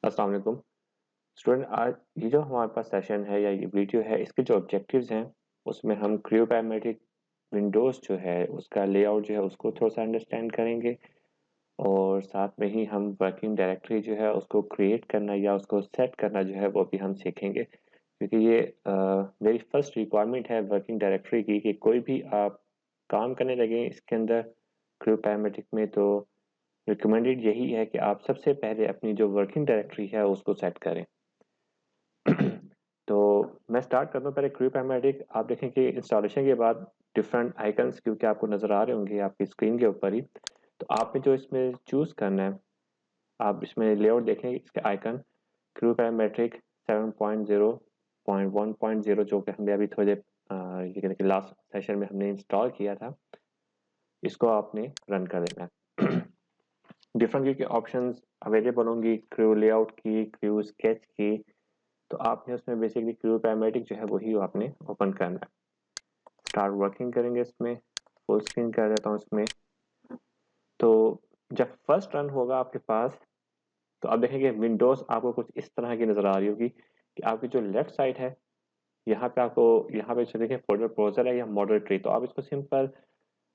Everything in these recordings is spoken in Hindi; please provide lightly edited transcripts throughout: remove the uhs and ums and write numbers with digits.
अस्सलाम वालेकुम स्टूडेंट। आज ये जो हमारे पास सेशन है या ये वीडियो है, इसके जो ऑब्जेक्टिव्स हैं उसमें हम क्रियो पैरामेट्रिक विंडोज़ जो है उसका लेआउट जो है उसको थोड़ा सा अंडरस्टैंड करेंगे और साथ में ही हम वर्किंग डायरेक्टरी जो है उसको क्रिएट करना या उसको सेट करना जो है वो भी हम सीखेंगे, क्योंकि ये मेरी फर्स्ट रिक्वायरमेंट है वर्किंग डायरेक्टरी की कि कोई भी आप काम करने लगे इसके अंदर क्रियो पैरामेट्रिक में, तो रिकमेंडेड यही है कि आप सबसे पहले अपनी जो वर्किंग डायरेक्टरी है उसको सेट करें। तो मैं स्टार्ट करता हूँ पहले क्रियो पैरामेडिक। आप देखें कि इंस्टॉलेशन के बाद डिफरेंट आइकन्स क्योंकि आपको नज़र आ रहे होंगे आपकी स्क्रीन के ऊपर ही, तो आपने जो इसमें चूज़ करना है, आप इसमें लेआउट देखें इसके आइकन क्रियो पैरामेट्रिक 7.0.1.0 जो कि हमने अभी थोड़े ये कहते कि लास्ट सेशन में हमने इंस्टॉल किया था, इसको आपने रन कर देना है। डिफरेंट व्यू के ऑप्शंस अवेलेबल होंगी क्रियो लेआउट की, क्रियो स्केच की, तो आपने उसमें बेसिकली क्रियो पैरामेडिक जो है वही आपने ओपन करना है। स्टार्ट वर्किंग करेंगे, इसमें फुल स्क्रीन कर देता हूँ इसमें। तो जब फर्स्ट रन होगा आपके पास, तो आप देखेंगे विंडोज आपको कुछ इस तरह की नजर आ रही होगी कि आपकी जो लेफ्ट साइड है यहाँ पे आपको यहाँ पे देखिए फोल्डर ब्राउजर है या मॉडल ट्री। तो आप इसको सिंपल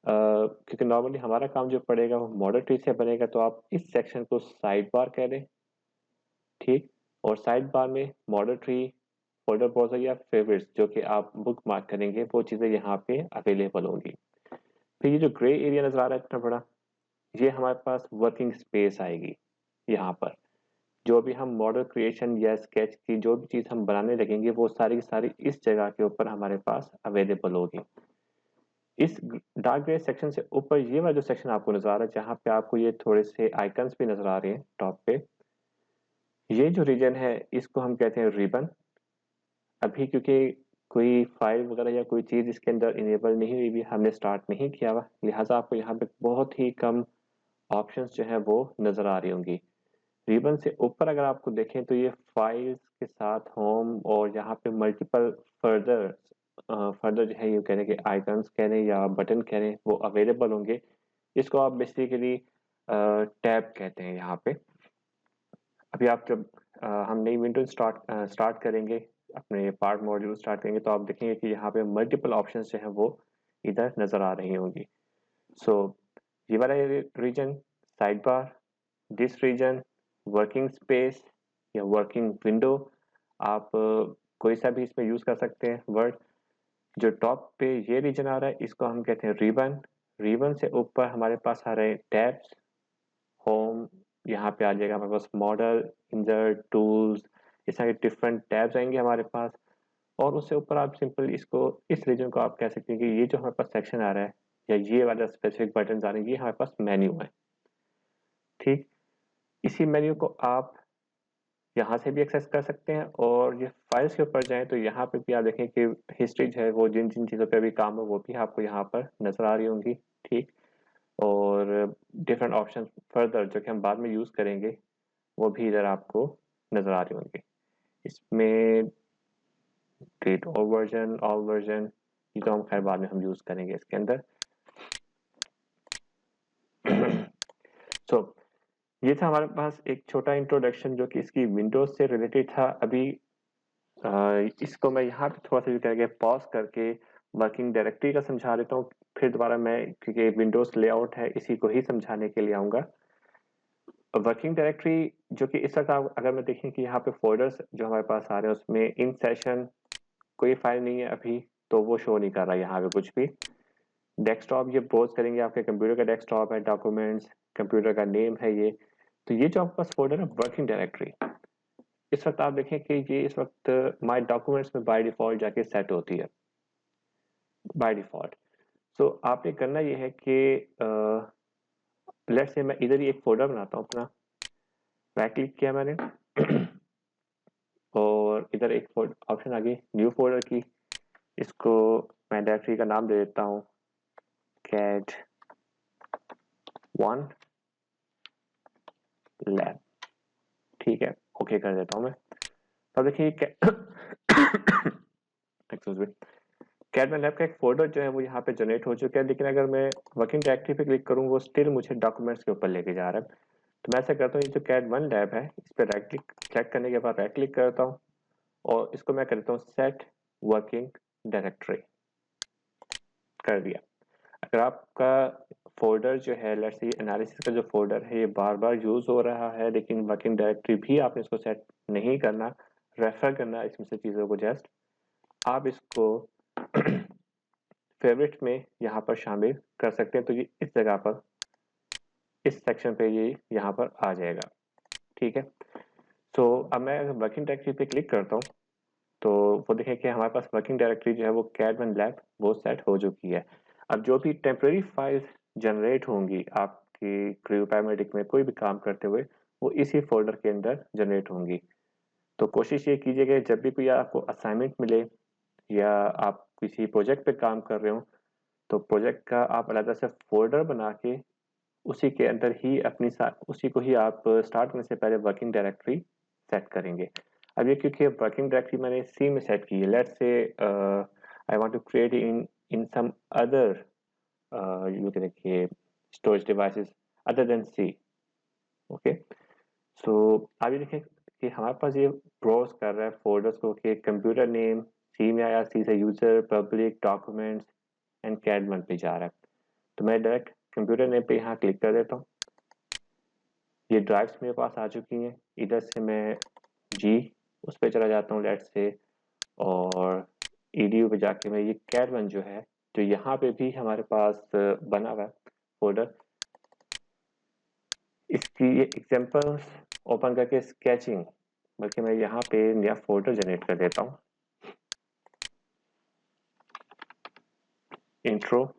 क्योंकि नॉर्मली हमारा काम जो पड़ेगा वो मॉडल ट्री से बनेगा, तो आप इस सेक्शन को साइड बार कह दें, ठीक। और साइड बार में मॉडल ट्री, फोल्डर ब्राउजर या फेवरेट्स जो कि आप बुक मार्क करेंगे वो चीज़ें यहाँ पे अवेलेबल होंगी। फिर ये जो ग्रे एरिया नज़र आ रहा है इतना बड़ा, ये हमारे पास वर्किंग स्पेस आएगी। यहाँ पर जो भी हम मॉडल क्रिएशन या स्केच की जो भी चीज़ हम बनाने लगेंगे वो सारी की सारी इस जगह के ऊपर हमारे पास अवेलेबल होगी। इस डार्क ग्रे सेक्शन से ऊपर ये वाला जो सेक्शन आपको नज़र आ रहा है, जहाँ पे आपको ये थोड़े से आइकन्स भी नज़र आ रहे हैं टॉप पे, ये जो रीजन है इसको हम कहते हैं रिबन। अभी क्योंकि कोई फाइल वगैरह या कोई चीज़ इसके अंदर इनेबल नहीं हुई भी, हमने स्टार्ट नहीं किया हुआ, लिहाजा आपको यहाँ पे बहुत ही कम ऑप्शंस जो है वो नज़र आ रही होंगी। रिबन से ऊपर अगर आपको देखें तो ये फाइल्स के साथ होम और यहाँ पे मल्टीपल फर्दर फर्दर जो है ये कहने के आइकन्स कह रहे हैं या बटन कह रहे हैं वो अवेलेबल होंगे। इसको आप बेसिकली टैब कहते हैं यहाँ पे। अभी आप जब हम नई विंडो स्टार्ट करेंगे, अपने पार्ट मॉड्यूल स्टार्ट करेंगे, तो आप देखेंगे कि यहाँ पे मल्टीपल ऑप्शंस जो है वो इधर नज़र आ रही होंगी। सो ये वाला region side bar, this region working space या वर्किंग विंडो, आप कोई सा भी इसमें यूज़ कर सकते हैं वर्ड। जो टॉप पे ये रीजन आ रहा है इसको हम कहते हैं रिबन। रिबन से ऊपर हमारे पास आ रहे हैं टैब्स, होम, यहाँ पे आ जाएगा हमारे पास मॉडल, इंसर्ट, टूल्स, इस तरह के डिफरेंट टैब्स आएंगे हमारे पास। और उससे ऊपर आप सिंपल इसको इस रीजन को आप कह सकते हैं कि ये जो हमारे पास सेक्शन आ रहा है या ये वाला स्पेसिफिक बटन आ रहे हैं, ये हमारे पास मेन्यू है, ठीक। इसी मेन्यू को आप यहाँ से भी एक्सेस कर सकते हैं और ये फाइल्स के ऊपर जाएं तो यहाँ पे भी आप देखें कि हिस्ट्री जो है वो जिन जिन चीज़ों पे अभी काम है वो भी आपको यहाँ पर नज़र आ रही होंगी, ठीक। और डिफरेंट ऑप्शन फर्दर जो कि हम बाद में यूज़ करेंगे वो भी इधर आपको नज़र आ रही होंगी। इसमें डिलीट ऑल वर्जन ये तो हम खैर बाद में हम यूज़ करेंगे इसके अंदर। सो ये था हमारे पास एक छोटा इंट्रोडक्शन जो कि इसकी विंडोज से रिलेटेड था। अभी इसको मैं यहाँ पे थोड़ा सा करके पॉज करके वर्किंग डायरेक्टरी का समझा देता हूँ, फिर दोबारा मैं क्योंकि विंडोज लेआउट है इसी को ही समझाने के लिए आऊँगा। वर्किंग डायरेक्टरी जो कि इस वक्त आप अगर मैं देखें कि यहाँ पे फोल्डर्स जो हमारे पास आ रहे हैं उसमें इन सेशन कोई फाइल नहीं है अभी, तो वो शो नहीं कर रहा है यहाँ पे कुछ भी। डेस्कटॉप ये ब्राउज करेंगे, आपके कंप्यूटर का डेस्कटॉप है, डॉक्यूमेंट्स, कंप्यूटर का नेम है ये, तो ये जो आपके पास फोल्डर है वर्किंग डायरेक्टरी, इस वक्त आप देखें कि ये इस वक्त माय डॉक्यूमेंट्स में बाय डिफॉल्ट जाके सेट होती है बाय डिफॉल्ट। सो आपने करना ये है कि लेट्स से मैं इधर ही एक फोल्डर बनाता हूँ अपना, राइट क्लिक किया मैंने और इधर एक ऑप्शन आ गई न्यू फोल्डर की, इसको मैं डायरेक्टरी का नाम दे देता हूँ कैट 1 लैब, ठीक है, ओके कर देता हूँ मैं। तब देखिए एक्सक्यूज मी, कैट में लैब का एक फोल्डर जो है वो यहाँ पे जनरेट हो चुका है, लेकिन अगर मैं वर्किंग डायरेक्टरी पे क्लिक करूँ वो स्टिल मुझे डॉक्यूमेंट्स के ऊपर लेके जा रहा है। तो मैं ऐसा करता हूँ, ये जो कैट वन लैब है इस पर राइट क्लिक, सेलेक्ट करने के बाद राइट क्लिक करता हूँ और इसको मैं करता हूँ सेट वर्किंग डायरेक्टरी, कर दिया। अगर आपका फोल्डर जो है लेट्स से एनालिसिस का जो फोल्डर है ये बार बार यूज हो रहा है लेकिन वर्किंग डायरेक्टरी भी आपने इसको सेट नहीं करना, रेफर करना इसमें से चीज़ों को, जस्ट आप इसको फेवरेट में यहाँ पर शामिल कर सकते हैं। तो ये इस जगह पर, इस सेक्शन पे ये यहाँ पर आ जाएगा, ठीक है। तो अब मैं वर्किंग डायरेक्टरी पे क्लिक करता हूँ तो वो देखें कि हमारे पास वर्किंग डायरेक्टरी जो है वो कैट वन लैब वो सेट हो चुकी है। अब जो भी टेम्परेरी फाइल्स जनरेट होंगी आपकी क्रियो पैरामेडिक में कोई भी काम करते हुए, वो इसी फोल्डर के अंदर जनरेट होंगी। तो कोशिश ये कीजिएगा जब भी कोई आपको असाइनमेंट मिले या आप किसी प्रोजेक्ट पे काम कर रहे हो तो प्रोजेक्ट का आप अलग से फोल्डर बना के उसी के अंदर ही उसी को ही आप स्टार्ट करने से पहले वर्किंग डायरेक्टरी सेट करेंगे। अब ये क्योंकि वर्किंग डायरेक्टरी मैंने सी में सेट की है, let's say I want to create in some other you can देखिए storage devices other than C. Okay, so आप ये देखें कि हमारे पास ये ब्राउज कर रहा है फोल्डर्स को कि कंप्यूटर नेम सी में आया, सी से user public documents and cat one पे जा रहा है। तो मैं डायरेक्ट कंप्यूटर नेम पे यहाँ क्लिक कर देता हूँ। ये ड्राइव्स मेरे पास आ चुकी हैं, इधर से मैं जी उस पर चला जाता हूँ लेट्स से, और ईडीयू पे जाके मैं ये कैट वन जो है जो यहाँ पे भी हमारे पास बना हुआ है फोल्डर, इसकी ये एग्जांपल्स ओपन करके स्केचिंग, बल्कि मैं यहाँ पे नया फोल्डर जनरेट कर देता हूँ, इंट्रो,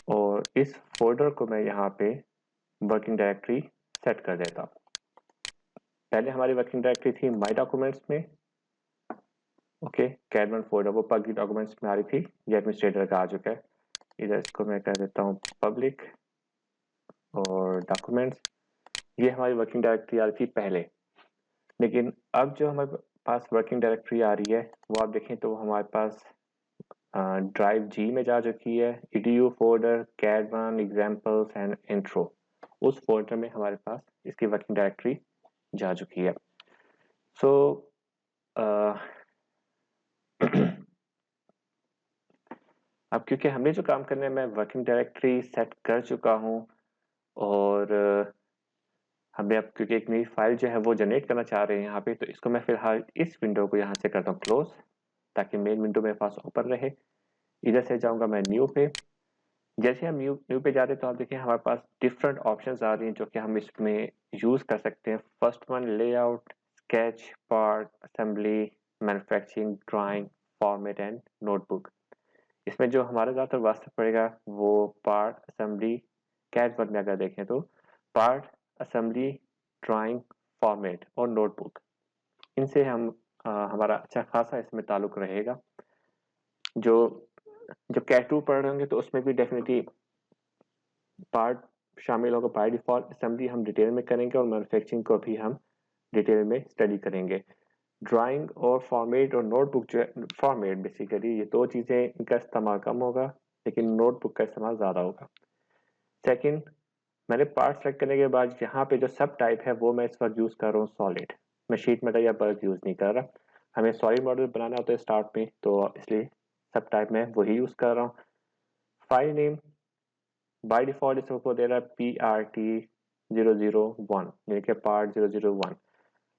और इस फोल्डर को मैं यहाँ पे वर्किंग डायरेक्टरी सेट कर देता हूँ। पहले हमारी वर्किंग डायरेक्टरी थी माय डॉक्यूमेंट्स में, ओके, कैट वन फोल्डर वो पब्लिक डॉक्यूमेंट्स में आ रही थी, ये एडमिनिस्ट्रेटर का आ चुका है। इधर इसको मैं कर देता हूँ पब्लिक और डॉक्यूमेंट्स, ये हमारी वर्किंग डायरेक्टरी आ रही थी पहले। लेकिन अब जो हमारे पास वर्किंग डायरेक्टरी आ रही है वो आप देखें तो हमारे पास ड्राइव जी में जा चुकी है, EDU folder cat one examples and intro, उस फोल्डर में हमारे पास इसकी वर्किंग डायरेक्टरी जा चुकी है। सो अब क्योंकि हमें जो काम करना है मैं वर्किंग डायरेक्टरी सेट कर चुका हूँ और हमें अब क्योंकि एक नई फाइल जो है वो जनरेट करना चाह रहे हैं यहाँ पे, तो इसको मैं फिलहाल इस विंडो को यहाँ से करता हूँ क्लोज, ताकि मेन विंडो मेरे पास ओपन रहे। इधर से जाऊँगा मैं न्यू पे, जैसे हम न्यू पे जाते तो आप देखिए हमारे पास डिफरेंट ऑप्शंस आ रही हैं जो कि हम इसमें यूज़ कर सकते हैं। First one layout, sketch, part, assembly, manufacturing, drawing, format and notebook. इसमें जो हमारा ज़्यादातर वास्ते पड़ेगा वो पार्ट, असेंबली, कैट वन में अगर देखें तो पार्ट, असेंबली, ड्राइंग, फॉर्मेट और नोटबुक, इनसे हम हमारा अच्छा खासा इसमें ताल्लुक रहेगा। जो जब कैट टू पढ़ रहे होंगे तो उसमें भी डेफिनेटली पार्ट शामिल होगा बाय डिफॉल्ट, असेंबली हम डिटेल में करेंगे और मैन्युफैक्चरिंग को भी हम डिटेल में स्टडी करेंगे। ड्राइंग और फॉर्मेट और नोटबुक जो है, फॉर्मेट बेसिकली ये दो चीज़ें इनका इस्तेमाल कम होगा लेकिन नोटबुक का इस्तेमाल ज़्यादा होगा। सेकंड, मैंने पार्ट सेलेक्ट करने के बाद यहाँ पे जो सब टाइप है वो मैं इस वक्त यूज़ कर रहा हूँ सॉलिड, मैं शीट मेटल या बल्क यूज़ नहीं कर रहा। हमें सॉलिड मॉडल बनाना होता है स्टार्ट में, तो इसलिए सब टाइप में वही यूज़ कर रहा हूँ। फाइल नेम बाय डिफॉल्ट इसको दे रहा है PRT001, यानी कि पार्ट 001।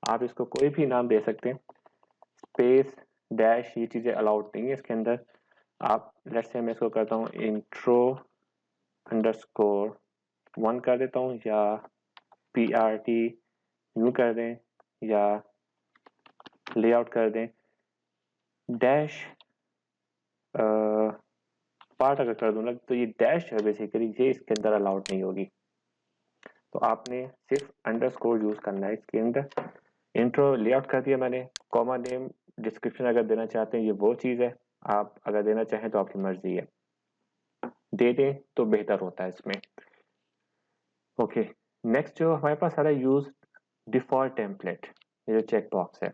आप इसको कोई भी नाम दे सकते हैं, स्पेस डैश ये चीज़ें अलाउड नहीं है इसके अंदर। आप लेट्स से मैं इसको करता हूँ इंट्रो अंडरस्कोर 1 कर देता हूँ, या PRT यूँ कर दें, या लेआउट कर दें। डैश पार्ट अगर कर दूँ ना तो ये डैश है बेसिकली ये इसके अंदर अलाउड नहीं होगी, तो आपने सिर्फ अंडरस्कोर यूज़ करना है इसके अंदर। इंट्रो लेआउट कर दिया मैंने, कॉमा नेम डिस्क्रिप्शन अगर देना चाहते हैं ये वो चीज़ है, आप अगर देना चाहें तो आपकी मर्जी है, दे दें तो बेहतर होता है इसमें। ओके, नेक्स्ट जो हमारे पास सारा यूज डिफॉल्ट टेम्पलेट, ये जो चेक बॉक्स है।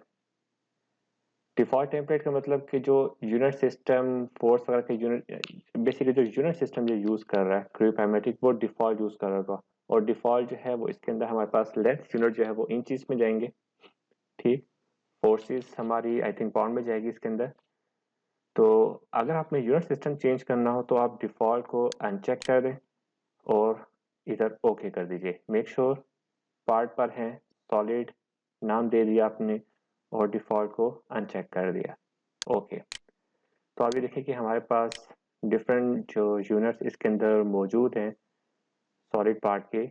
डिफॉल्ट टेम्पलेट का मतलब कि जो यूनिट सिस्टम फोर्स वगैरह के यूनिट बेसिकली जो यूनिट सिस्टम जो यूज़ कर रहा है क्रियो पैरामेडिक वो डिफॉल्ट यूज़ कर रहा होगा। और डिफ़ॉल्ट जो है वो इसके अंदर हमारे पास लेंथ यूनिट जो है वो इंचेस में जाएंगे, ठीक। फोर्सेस हमारी आई थिंक पाउंड में जाएगी इसके अंदर। तो अगर आपने यूनिट सिस्टम चेंज करना हो तो आप डिफ़ॉल्ट को अनचेक कर दें और इधर ओके कर दीजिए। मेक श्योर पार्ट पर हैं, सॉलिड नाम दे दिया आपने और डिफ़ॉल्ट को अनचेक कर दिया, ओके। तो अभी देखिए कि हमारे पास डिफरेंट जो यूनिट्स इसके अंदर मौजूद हैं सॉलिड पार्ट के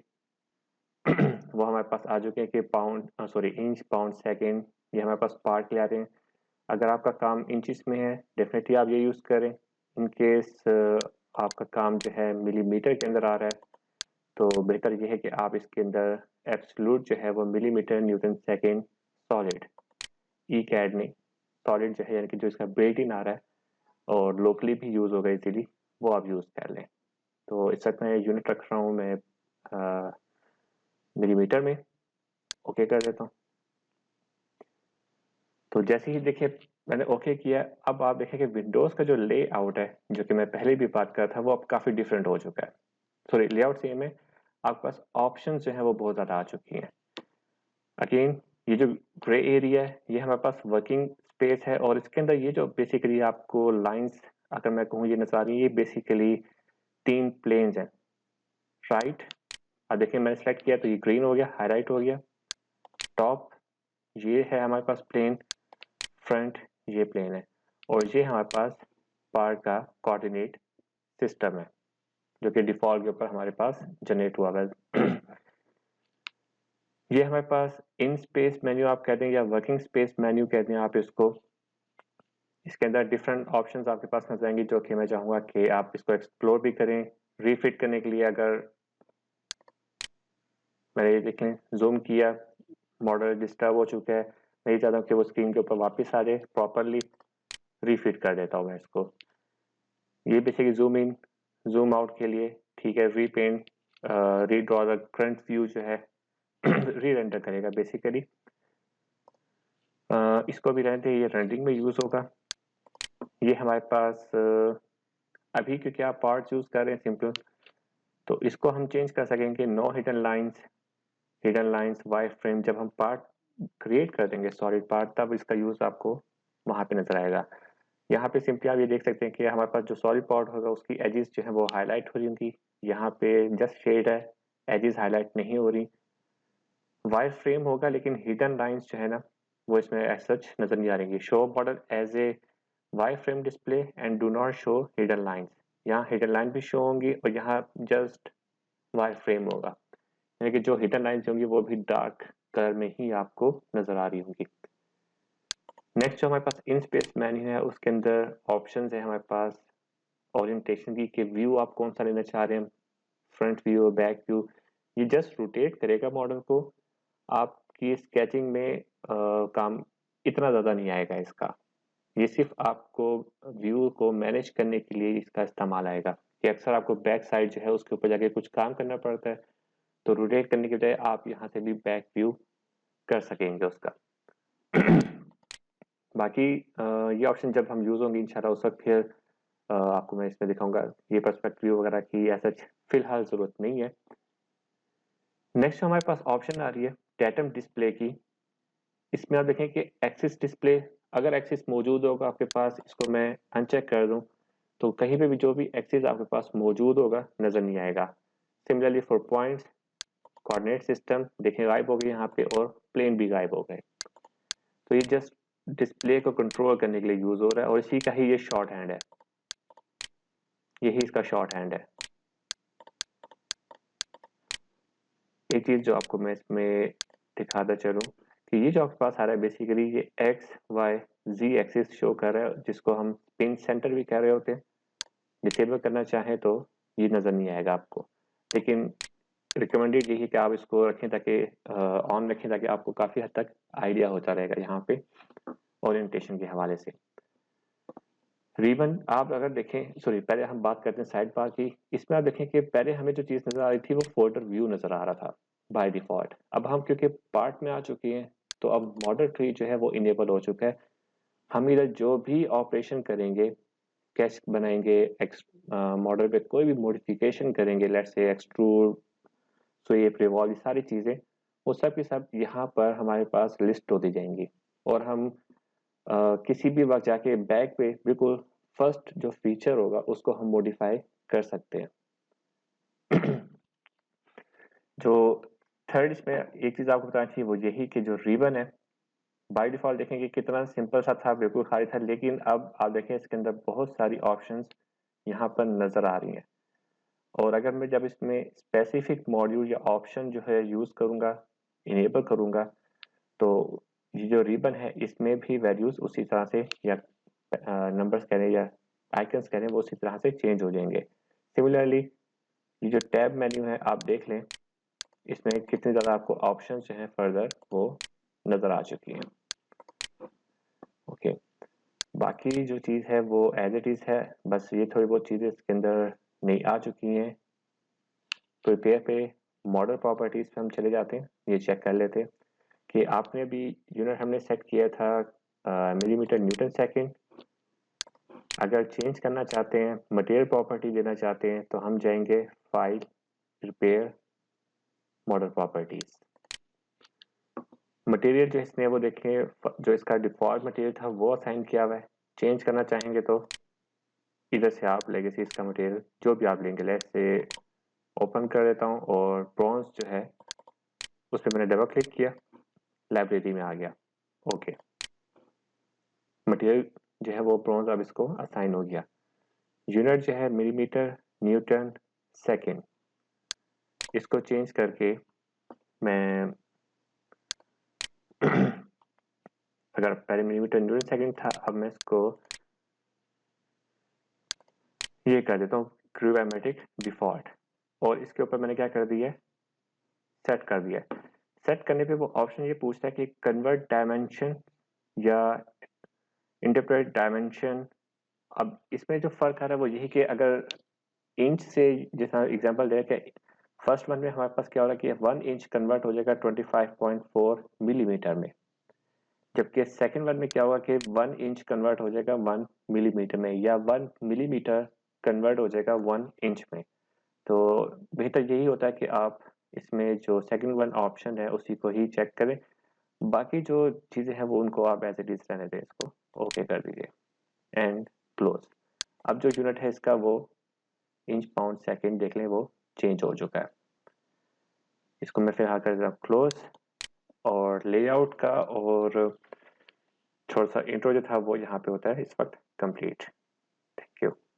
वो हमारे पास आ चुके हैं कि pound sorry inch, pound, second, ये हमारे पास पार्ट ले आते हैं। अगर आपका काम इंचेस में है डेफिनेटली आप ये यूज़ करें। इन केस आपका काम जो है मिलीमीटर के अंदर आ रहा है तो बेहतर ये है कि आप इसके अंदर एब्सोल्यूट जो है वो मिलीमीटर न्यूटन सेकेंड सॉलिड ई कैड में सॉलिड जो है यानी कि जो इसका बिल्ट इन आ रहा है और लोकली भी यूज़ होगा इजीली, वो आप यूज़ कर लें। तो इस वक्त मैं यूनिट रख रहा हूँ मैं मिलीमीटर में, ओके कर देता हूँ। तो जैसे ही देखिए मैंने ओके किया, अब आप देखें कि विंडोज़ का जो लेआउट है जो कि मैं पहले भी बात कर रहा था वो अब काफ़ी डिफरेंट हो चुका है। सॉरी लेआउट सेम है, आपके पास ऑप्शन जो है वो बहुत ज़्यादा आ चुकी हैं। अगेन ये जो ग्रे एरिया है ये हमारे पास वर्किंग स्पेस है और इसके अंदर ये जो बेसिकली आपको लाइंस अगर मैं कहूँ ये नजर आ रही है, ये बेसिकली 3 प्लेन्स हैं, राइट। अब देखिए मैंने सेलेक्ट किया तो ये ग्रीन हो गया, हाईलाइट हो गया। टॉप ये है हमारे पास प्लेन, फ्रंट ये प्लेन है और ये हमारे पास पार्ट का कोऑर्डिनेट सिस्टम है जो कि डिफॉल्ट के ऊपर हमारे पास जनरेट हुआ है। ये हमारे पास इन स्पेस मेन्यू आप कहते हैं या वर्किंग स्पेस मेन्यू कहते हैं आप इसको। इसके अंदर डिफरेंट ऑप्शंस आपके पास नजर आएंगे जो कि मैं चाहूँगा कि आप इसको एक्सप्लोर भी करें। रीफिट करने के लिए अगर मैंने ये देखें जूम किया, मॉडल डिस्टर्ब हो चुका है, मैं ये चाहता हूँ कि वो स्क्रीन के ऊपर वापस आ जाए प्रॉपरली, रीफिट कर देता हूँ मैं इसको। ये basically zoom in zoom out के लिए, ठीक है। Repaint redraw the current view जो है री रेंडर करेगा बेसिकली। इसको भी रहते ये रेंडरिंग में यूज़ होगा। ये हमारे पास अभी क्योंकि आप पार्ट यूज़ कर रहे हैं सिंपल, तो इसको हम चेंज कर सकेंगे no hidden lines, hidden lines wireframe. जब हम पार्ट क्रिएट कर देंगे सॉलिड पार्ट तब इसका यूज़ आपको वहाँ पे नजर आएगा। यहाँ पे सिंपली आप ये देख सकते हैं कि हमारे पास जो सॉलिड पार्ट होगा उसकी एजेस जो है वो हाईलाइट हो रही होंगी, यहाँ पे जस्ट शेड है, एजेस हाईलाइट नहीं हो रही। वाई फ्रेम होगा लेकिन हिडन लाइंस जो है ना वो इसमें एज सच नजर नहीं आ रही। Show model as a wireframe display and do not show hidden lines, यहाँ हिडन लाइन भी शो होंगी और यहाँ जस्ट वाई फ्रेम होगा, यानी कि जो हिडन लाइंस होंगी वो भी डार्क कलर में ही आपको नजर आ रही होंगी। नेक्स्ट जो हमारे पास इन स्पेस मेन्यू है उसके अंदर ऑप्शंस है हमारे पास ओरिएंटेशन की कि व्यू आप कौन सा लेना चाह रहे हैं, फ्रंट व्यू, बैक व्यू। ये जस्ट रोटेट करेगा मॉडल को, आपकी स्केचिंग में काम इतना ज़्यादा नहीं आएगा इसका। ये सिर्फ आपको व्यू को मैनेज करने के लिए इसका इस्तेमाल आएगा कि अक्सर आपको बैक साइड जो है उसके ऊपर जाके कुछ काम करना पड़ता है, तो रोटेट करने के बजाय आप यहाँ से भी बैक व्यू कर सकेंगे उसका। बाकी ये ऑप्शन जब हम यूज़ होंगे इंशाल्लाह उस वक्त फिर आपको मैं इसमें दिखाऊंगा। ये पर्सपेक्टिव व्यू वगैरह की ऐसा फिलहाल ज़रूरत नहीं है। नेक्स्ट हमारे पास ऑप्शन आ रही है डेटम डिस्प्ले की। इसमें आप देखें कि एक्सिस डिस्प्ले, अगर एक्सिस मौजूद होगा आपके पास, इसको मैं अनचेक कर दूं तो कहीं पे भी जो भी एक्सिस आपके पास मौजूद होगा नज़र नहीं आएगा। Similarly for points, coordinate system देखें गायब हो गए यहाँ पे और प्लेन भी गायब हो गए। तो ये जस्ट डिस्प्ले को कंट्रोल करने के लिए यूज़ हो रहा है और इसी का ही ये शॉर्ट हैंड है, यही इसका शॉर्ट हैंड है। एक चीज़ जो आपको मैं इसमें दिखाता चलूँ कि ये जो आपके पास आ रहा है बेसिकली ये एक्स वाई जी एक्सिस शो कर रहा है जिसको हम पिन सेंटर भी कह रहे होते हैं। डिसेबल करना चाहें तो ये नज़र नहीं आएगा आपको, लेकिन रिकमेंडेड यही है कि आप इसको रखें ताकि ऑन रखें ताकि आपको काफ़ी हद तक आइडिया होता रहेगा यहाँ पे ओरिएंटेशन के हवाले से। रिबन आप अगर देखें, सॉरी पहले हम बात करते हैं साइड बार की। इसमें आप देखें कि पहले हमें जो चीज़ नज़र आ रही थी वो फोल्डर व्यू नज़र आ रहा था बाय डिफ़ॉल्ट। अब हम क्योंकि पार्ट में आ चुके हैं तो अब मॉडल ट्री जो है वो इनेबल हो चुका है। हम इधर जो भी ऑपरेशन करेंगे, स्केच बनाएंगे, मॉडल पे कोई भी मॉडिफिकेशन करेंगे, let's say extrude, SVEEP, revolve, ये सारी चीज़ें वो सब के सब यहाँ पर हमारे पास लिस्ट होती जाएंगी और हम किसी भी वक्त जाके बैक पे बिल्कुल फर्स्ट जो फीचर होगा उसको हम मॉडिफाई कर सकते हैं। जो थर्ड इसमें एक चीज़ आपको बतानी चाहिए वो यही कि जो रिबन है बाय डिफॉल्ट देखेंगे कितना सिंपल सा था, बिल्कुल खाली था, लेकिन अब आप देखें इसके अंदर बहुत सारी ऑप्शंस यहाँ पर नज़र आ रही हैं और अगर मैं जब इसमें स्पेसिफिक मॉड्यूल या ऑप्शन जो है यूज़ करूँगा, इनेबल करूँगा, तो ये जो रिबन है इसमें भी वैल्यूज़ उसी तरह से या नंबर्स कह रहे हैं या आइकन्स कह रहे हैं वो उसी तरह से चेंज हो जाएंगे। सिमिलरली ये जो टैब मेन्यू है आप देख लें, इसमें कितने ज़्यादा आपको ऑप्शन जो हैं फर्दर वो नज़र आ चुकी हैं। ओके, बाकी जो चीज़ है वो एज इट इज़ है, बस ये थोड़ी बहुत चीज़ें इसके अंदर नई आ चुकी हैं। प्रिपेयर पे मॉडल प्रॉपर्टीज़ पे हम चले जाते हैं, ये चेक कर लेते हैं कि आपने भी यूनिट हमने सेट किया था मिलीमीटर न्यूटन सेकंड। अगर चेंज करना चाहते हैं, मटेरियल प्रॉपर्टी देना चाहते हैं, तो हम जाएंगे file, prepare, model properties. Material जो इसमें वो देखें, जो इसका डिफ़ॉल्ट मटेरियल था वो असाइन किया हुआ है। चेंज करना चाहेंगे तो इधर से आप लेगेसी इसका मटेरियल जो भी आप लेंगे, लेट्स से ओपन कर देता हूँ और ब्रॉन्ज जो है उस पर मैंने डबल क्लिक किया, लाइब्रेरी में आ गया। ओके, मटेरियल जो है वो ब्रॉन्ज अब इसको असाइन हो गया। यूनिट जो है मिलीमीटर न्यूटन सेकेंड, इसको चेंज करके मैं अगर पहले मिलीमीटर न्यूटन सेकेंड था, अब मैं इसको ये कर देता हूँ क्यूबैमेट्रिक डिफॉल्ट और इसके ऊपर मैंने क्या कर दिया है, सेट कर दिया है। सेट करने पे वो ऑप्शन ये पूछता है कि कन्वर्ट डायमेंशन या इंटरप्रेट डायमेंशन। अब इसमें जो फर्क आ रहा है वो यही कि अगर इंच से, जैसा एग्जांपल दे रहा है, फर्स्ट वन में हमारे पास क्या हो रहा है कि 1 इंच कन्वर्ट हो जाएगा 25.4 मिलीमीटर में, जबकि सेकंड वन में क्या होगा कि 1 इंच कन्वर्ट हो जाएगा 1 मिलीमीटर में, या 1 मिलीमीटर कन्वर्ट हो जाएगा 1 इंच में। तो बेहतर यही होता है कि आप इसमें जो सेकंड वन ऑप्शन है उसी को ही चेक करें, बाकी जो चीज़ें हैं वो उनको आप एज इट इज रहने दें, इसको ओके कर दीजिए एंड क्लोज। अब जो यूनिट है इसका वो इंच पाउंड सेकंड देख लें वो चेंज हो चुका है। इसको मैं फिलहाल कर देता हूँ क्लोज और लेआउट का और थोड़ा सा इंट्रो जो था वो यहाँ पे होता है इस वक्त कंप्लीट।